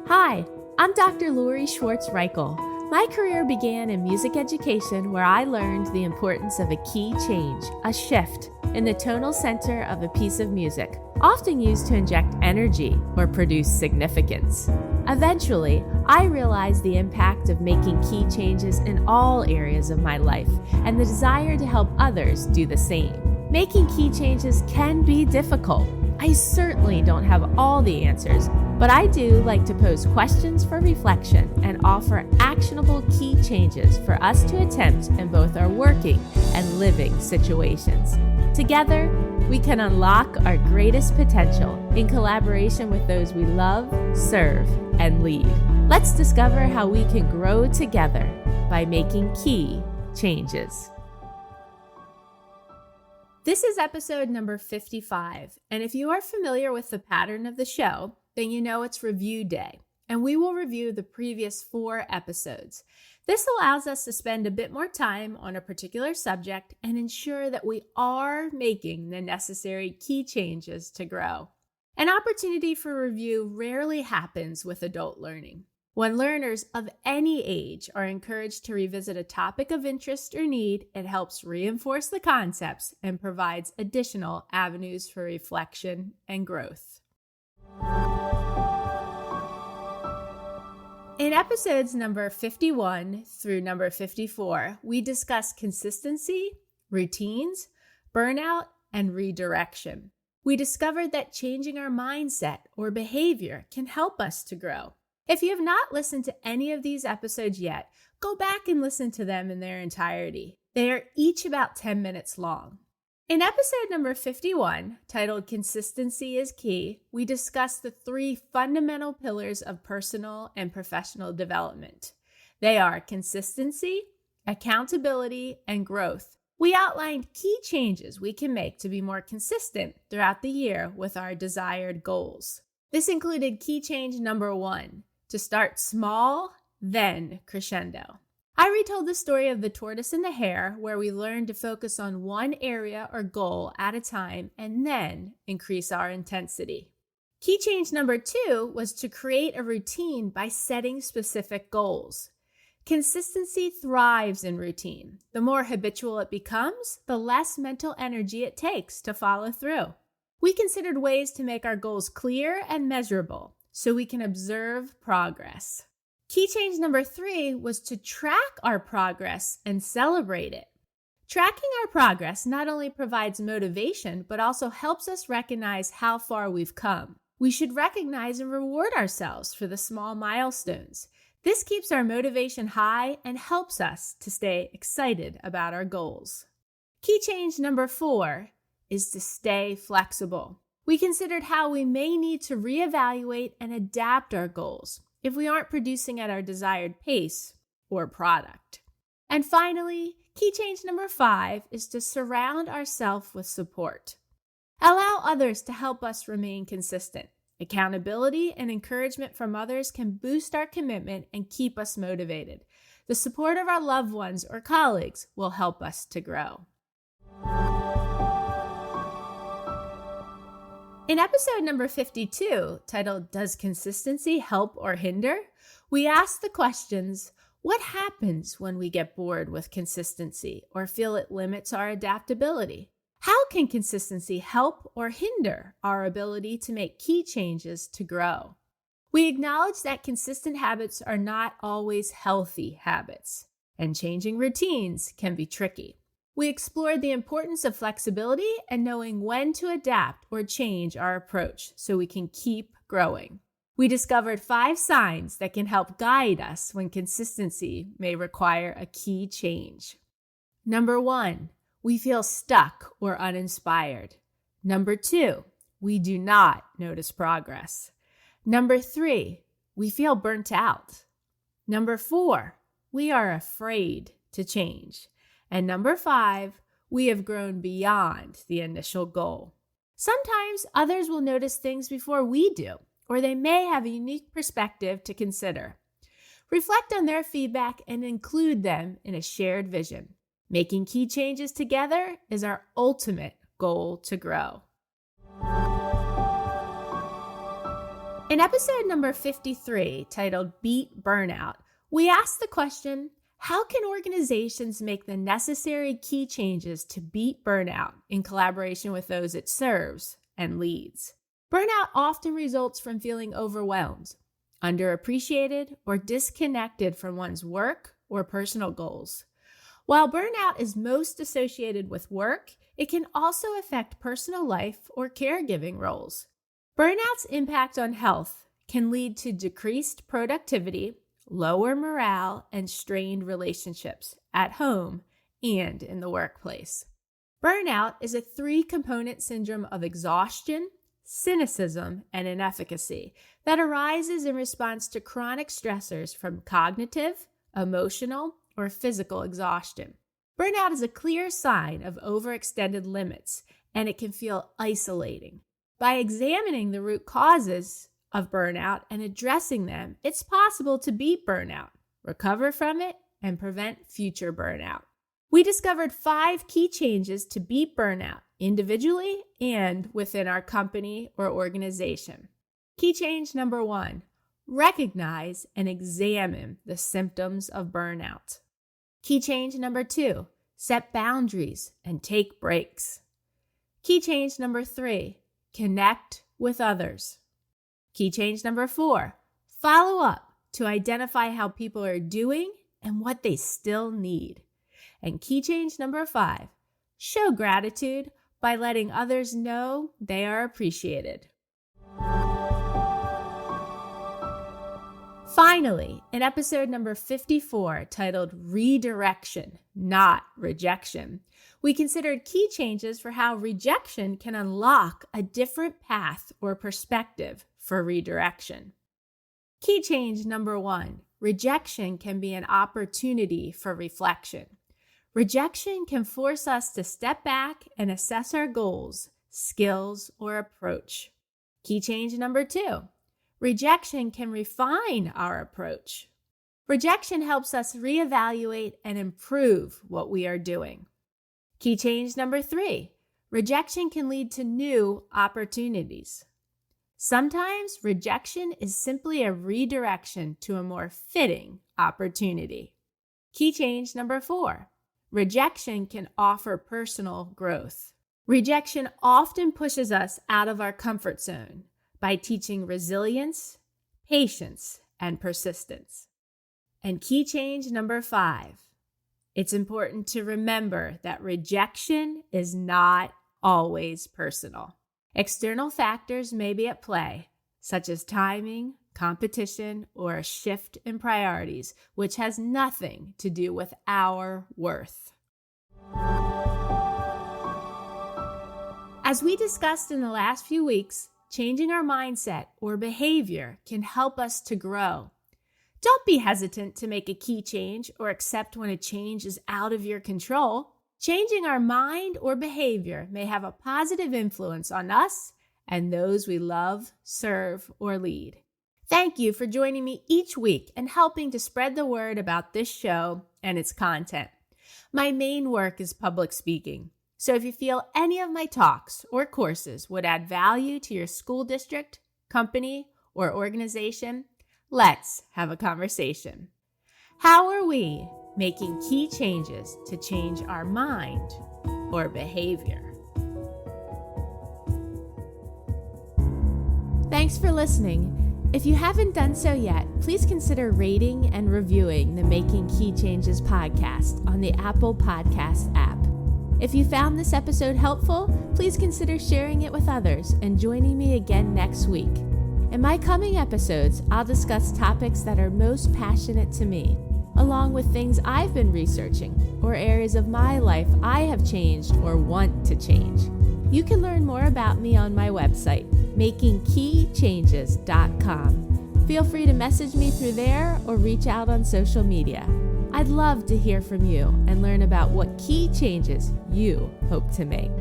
Hi, I'm Dr. Lori Schwartz-Reichel. My career began in music education where I learned the importance of a key change, a shift, in the tonal center of a piece of music, often used to inject energy or produce significance. Eventually, I realized the impact of making key changes in all areas of my life and the desire to help others do the same. Making key changes can be difficult. I certainly don't have all the answers, but I do like to pose questions for reflection and offer actionable key changes for us to attempt in both our working and living situations. Together, we can unlock our greatest potential in collaboration with those we love, serve, and lead. Let's discover how we can grow together by making key changes. This is episode number 55, and if you are familiar with the pattern of the show, then you know it's review day, and we will review the previous 4 episodes. This allows us to spend a bit more time on a particular subject and ensure that we are making the necessary key changes to grow. An opportunity for review rarely happens with adult learning. When learners of any age are encouraged to revisit a topic of interest or need, it helps reinforce the concepts and provides additional avenues for reflection and growth. In episodes number 51 through number 54, we discuss consistency, routines, burnout, and redirection. We discovered that changing our mindset or behavior can help us to grow. If you have not listened to any of these episodes yet, go back and listen to them in their entirety. They are each about 10 minutes long. In episode number 51, titled Consistency is Key, we discussed the 3 fundamental pillars of personal and professional development. They are consistency, accountability, and growth. We outlined key changes we can make to be more consistent throughout the year with our desired goals. This included key change number 1, to start small, then crescendo. I retold the story of the tortoise and the hare, where we learned to focus on one area or goal at a time and then increase our intensity. Key change number 2 was to create a routine by setting specific goals. Consistency thrives in routine. The more habitual it becomes, the less mental energy it takes to follow through. We considered ways to make our goals clear and measurable so we can observe progress. Key change number 3 was to track our progress and celebrate it. Tracking our progress not only provides motivation, but also helps us recognize how far we've come. We should recognize and reward ourselves for the small milestones. This keeps our motivation high and helps us to stay excited about our goals. Key change number 4 is to stay flexible. We considered how we may need to reevaluate and adapt our goals if we aren't producing at our desired pace or product. And finally, key change number 5 is to surround ourselves with support. Allow others to help us remain consistent. Accountability and encouragement from others can boost our commitment and keep us motivated. The support of our loved ones or colleagues will help us to grow. In episode number 52, titled Does Consistency Help or Hinder?, we asked the questions, what happens when we get bored with consistency or feel it limits our adaptability? How can consistency help or hinder our ability to make key changes to grow? We acknowledge that consistent habits are not always healthy habits, and changing routines can be tricky. We explored the importance of flexibility and knowing when to adapt or change our approach so we can keep growing. We discovered 5 signs that can help guide us when consistency may require a key change. Number 1, we feel stuck or uninspired. Number 2, we do not notice progress. Number 3, we feel burnt out. Number 4, we are afraid to change. And number 5, we have grown beyond the initial goal. Sometimes others will notice things before we do, or they may have a unique perspective to consider. Reflect on their feedback and include them in a shared vision. Making key changes together is our ultimate goal to grow. In episode number 53, titled Beat Burnout, we asked the question, how can organizations make the necessary key changes to beat burnout in collaboration with those it serves and leads? Burnout often results from feeling overwhelmed, underappreciated, or disconnected from one's work or personal goals. While burnout is most associated with work, it can also affect personal life or caregiving roles. Burnout's impact on health can lead to decreased productivity, lower morale, and strained relationships at home and in the workplace. Burnout is a three-component syndrome of exhaustion, cynicism, and inefficacy that arises in response to chronic stressors from cognitive, emotional, or physical exhaustion. Burnout is a clear sign of overextended limits, and it can feel isolating. By examining the root causes of burnout and addressing them, it's possible to beat burnout, recover from it, and prevent future burnout. We discovered 5 key changes to beat burnout individually and within our company or organization. Key change number 1, recognize and examine the symptoms of burnout. Key change number 2, set boundaries and take breaks. Key change number 3, connect with others. Key change number 4, follow up to identify how people are doing and what they still need. And key change number 5, show gratitude by letting others know they are appreciated. Finally, in episode number 54, titled Redirection, Not Rejection, we considered key changes for how rejection can unlock a different path or perspective for redirection. Key change number 1, rejection can be an opportunity for reflection. Rejection can force us to step back and assess our goals, skills, or approach. Key change number 2, rejection can refine our approach. Rejection helps us reevaluate and improve what we are doing. Key change number 3, rejection can lead to new opportunities. Sometimes rejection is simply a redirection to a more fitting opportunity. Key change number 4, rejection can offer personal growth. Rejection often pushes us out of our comfort zone by teaching resilience, patience, and persistence. And key change number 5, it's important to remember that rejection is not always personal. External factors may be at play, such as timing, competition, or a shift in priorities, which has nothing to do with our worth. As we discussed in the last few weeks, changing our mindset or behavior can help us to grow. Don't be hesitant to make a key change or accept when a change is out of your control. Changing our mind or behavior may have a positive influence on us and those we love, serve, or lead. Thank you for joining me each week and helping to spread the word about this show and its content. My main work is public speaking. So if you feel any of my talks or courses would add value to your school district, company, or organization, let's have a conversation. How are we making key changes to change our mind or behavior? Thanks for listening. If you haven't done so yet, please consider rating and reviewing the Making Key Changes podcast on the Apple Podcast app. If you found this episode helpful, please consider sharing it with others and joining me again next week. In my coming episodes, I'll discuss topics that are most passionate to me, along with things I've been researching or areas of my life I have changed or want to change. You can learn more about me on my website, makingkeychanges.com. Feel free to message me through there or reach out on social media. I'd love to hear from you and learn about what key changes you hope to make.